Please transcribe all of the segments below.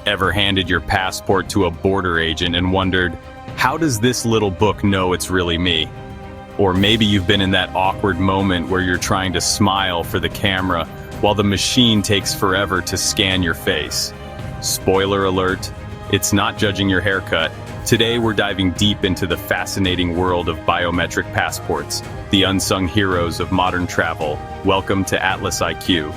Ever handed your passport to a border agent and wondered, how does this little book know it's really me? Or maybe you've been in that awkward moment where you're trying to smile for the camera while the machine takes forever to scan your face. Spoiler alert, it's not judging your haircut. Today we're diving deep into the fascinating world of biometric passports, the unsung heroes of modern travel. Welcome to AtlasIQ,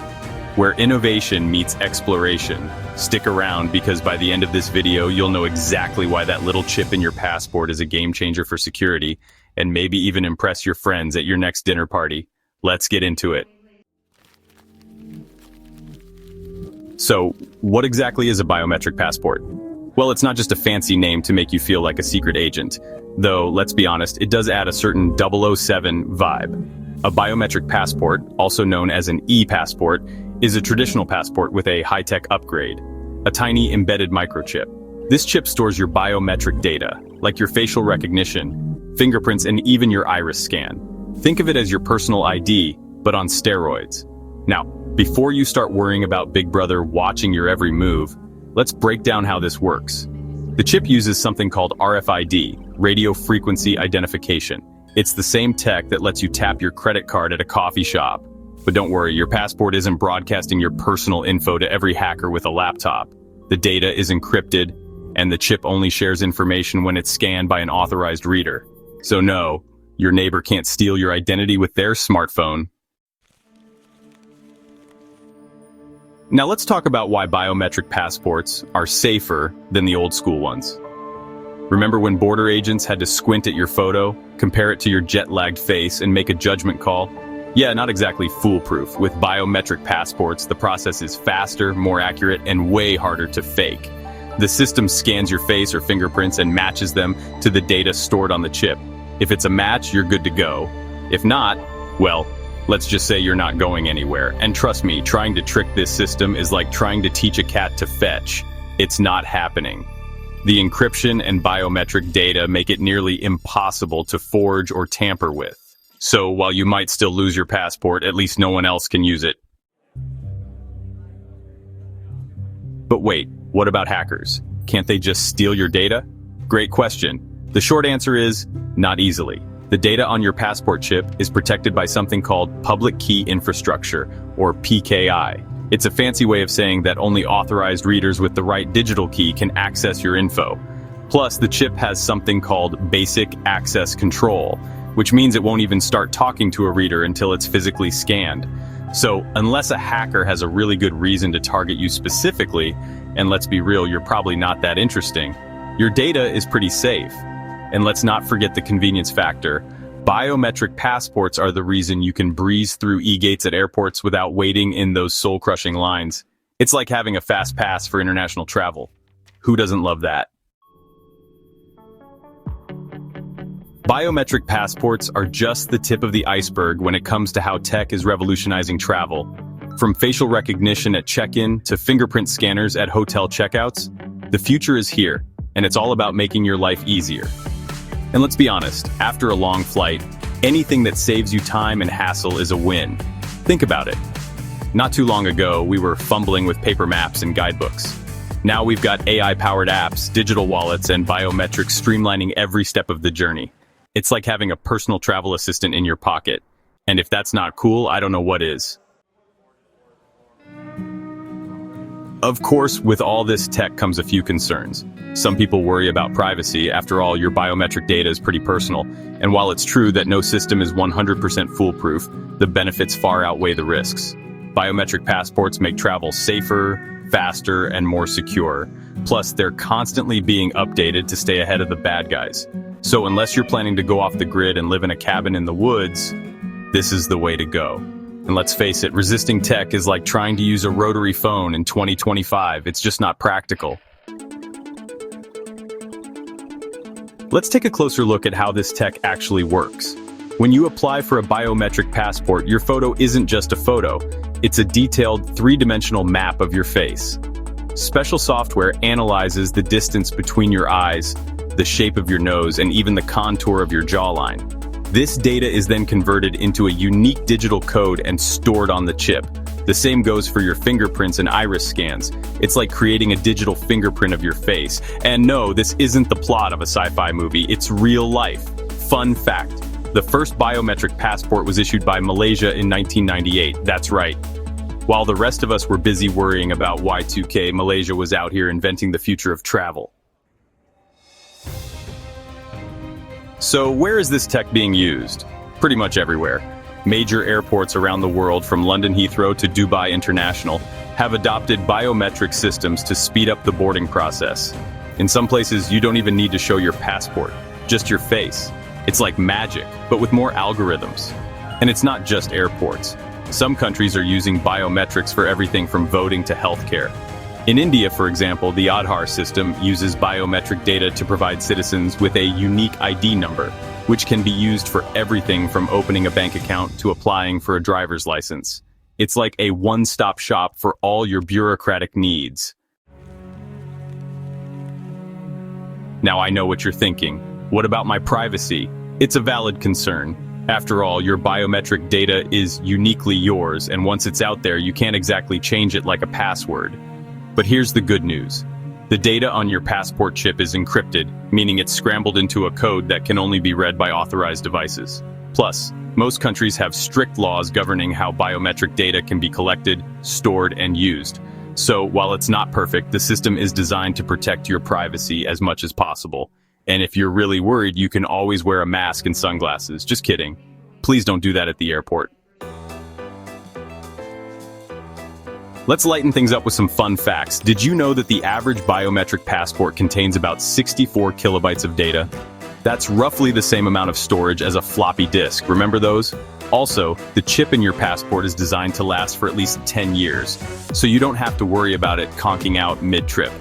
where innovation meets exploration. Stick around because by the end of this video, you'll know exactly why that little chip in your passport is a game changer for security, and maybe even impress your friends at your next dinner party. Let's get into it. So, what exactly is a biometric passport? Well, it's not just a fancy name to make you feel like a secret agent. Though, let's be honest, it does add a certain 007 vibe. A biometric passport, also known as an e-passport, is a traditional passport with a high-tech upgrade, a tiny embedded microchip. This chip stores your biometric data, like your facial recognition, fingerprints, and even your iris scan. Think of it as your personal ID, but on steroids. Now, before you start worrying about Big Brother watching your every move, let's break down how this works. The chip uses something called RFID, radio frequency identification. It's the same tech that lets you tap your credit card at a coffee shop. But don't worry, your passport isn't broadcasting your personal info to every hacker with a laptop. The data is encrypted, and the chip only shares information when it's scanned by an authorized reader. So no, your neighbor can't steal your identity with their smartphone. Now let's talk about why biometric passports are safer than the old school ones. Remember when border agents had to squint at your photo, compare it to your jet-lagged face, and make a judgment call? Yeah, not exactly foolproof. With biometric passports, the process is faster, more accurate, and way harder to fake. The system scans your face or fingerprints and matches them to the data stored on the chip. If it's a match, you're good to go. If not, well, let's just say you're not going anywhere. And trust me, trying to trick this system is like trying to teach a cat to fetch. It's not happening. The encryption and biometric data make it nearly impossible to forge or tamper with. So while you might still lose your passport, at least no one else can use it. But wait, what about hackers? Can't they just steal your data? Great question. The short answer is, not easily. The data on your passport chip is protected by something called Public Key Infrastructure, or PKI. It's a fancy way of saying that only authorized readers with the right digital key can access your info. Plus, the chip has something called Basic Access Control, which means it won't even start talking to a reader until it's physically scanned. So, unless a hacker has a really good reason to target you specifically, and let's be real, you're probably not that interesting, your data is pretty safe. And let's not forget the convenience factor. Biometric passports are the reason you can breeze through e-gates at airports without waiting in those soul-crushing lines. It's like having a fast pass for international travel. Who doesn't love that? Biometric passports are just the tip of the iceberg when it comes to how tech is revolutionizing travel. From facial recognition at check-in to fingerprint scanners at hotel checkouts, the future is here, and it's all about making your life easier. And let's be honest, after a long flight, anything that saves you time and hassle is a win. Think about it. Not too long ago, we were fumbling with paper maps and guidebooks. Now we've got AI-powered apps, digital wallets, and biometrics streamlining every step of the journey. It's like having a personal travel assistant in your pocket. And if that's not cool, I don't know what is. Of course, with all this tech comes a few concerns. Some people worry about privacy. After all, your biometric data is pretty personal. And while it's true that no system is 100% foolproof, the benefits far outweigh the risks. Biometric passports make travel safer, faster, and more secure. Plus, they're constantly being updated to stay ahead of the bad guys. So unless you're planning to go off the grid and live in a cabin in the woods, this is the way to go. And let's face it, resisting tech is like trying to use a rotary phone in 2025. It's just not practical. Let's take a closer look at how this tech actually works. When you apply for a biometric passport, your photo isn't just a photo. It's a detailed three-dimensional map of your face. Special software analyzes the distance between your eyes, the shape of your nose, and even the contour of your jawline. This data is then converted into a unique digital code and stored on the chip. The same goes for your fingerprints and iris scans. It's like creating a digital fingerprint of your face. And no, this isn't the plot of a sci-fi movie, it's real life. Fun fact, the first biometric passport was issued by Malaysia in 1998, that's right. While the rest of us were busy worrying about Y2K, Malaysia was out here inventing the future of travel. So where is this tech being used? Pretty much everywhere. Major airports around the world, from London Heathrow to Dubai International, have adopted biometric systems to speed up the boarding process. In some places, you don't even need to show your passport, just your face. It's like magic, but with more algorithms. And it's not just airports. Some countries are using biometrics for everything from voting to healthcare. In India, for example, the Aadhaar system uses biometric data to provide citizens with a unique ID number, which can be used for everything from opening a bank account to applying for a driver's license. It's like a one-stop shop for all your bureaucratic needs. Now I know what you're thinking. What about my privacy? It's a valid concern. After all, your biometric data is uniquely yours, and once it's out there, you can't exactly change it like a password. But here's the good news. The data on your passport chip is encrypted, meaning it's scrambled into a code that can only be read by authorized devices. Plus, most countries have strict laws governing how biometric data can be collected, stored, and used. So, while it's not perfect, the system is designed to protect your privacy as much as possible. And if you're really worried, you can always wear a mask and sunglasses. Just kidding. Please don't do that at the airport. Let's lighten things up with some fun facts. Did you know that the average biometric passport contains about 64 kilobytes of data? That's roughly the same amount of storage as a floppy disk. Remember those? Also, the chip in your passport is designed to last for at least 10 years, so you don't have to worry about it conking out mid-trip.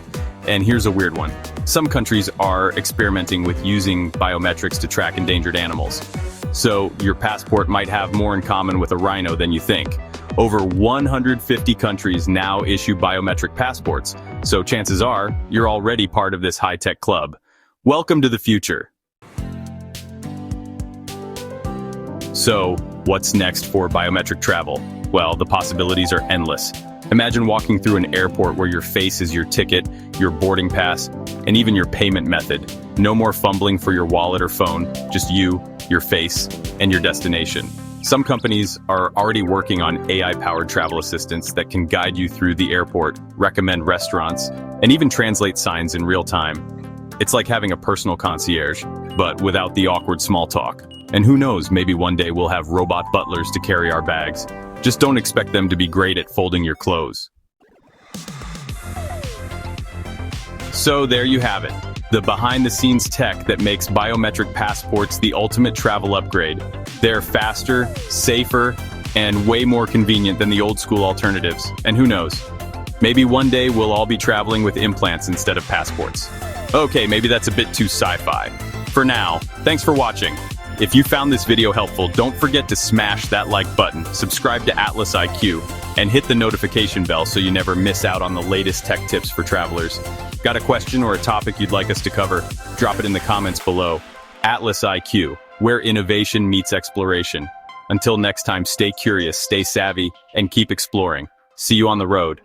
And here's a weird one. Some countries are experimenting with using biometrics to track endangered animals. So your passport might have more in common with a rhino than you think. Over 150 countries now issue biometric passports, so chances are you're already part of this high-tech club. Welcome to the future. So, what's next for biometric travel? Well, the possibilities are endless. Imagine walking through an airport where your face is your ticket, your boarding pass, and even your payment method. No more fumbling for your wallet or phone, just you, your face, and your destination. Some companies are already working on AI-powered travel assistants that can guide you through the airport, recommend restaurants, and even translate signs in real time. It's like having a personal concierge, but without the awkward small talk. And who knows, maybe one day we'll have robot butlers to carry our bags. Just don't expect them to be great at folding your clothes. So there you have it, the behind-the-scenes tech that makes biometric passports the ultimate travel upgrade. They're faster, safer, and way more convenient than the old-school alternatives. And who knows, maybe one day we'll all be traveling with implants instead of passports. Okay, maybe that's a bit too sci-fi. For now, thanks for watching. If you found this video helpful, don't forget to smash that like button, subscribe to AtlasIQ, and hit the notification bell so you never miss out on the latest tech tips for travelers. Got a question or a topic you'd like us to cover? Drop it in the comments below. AtlasIQ, where innovation meets exploration. Until next time, stay curious, stay savvy, and keep exploring. See you on the road.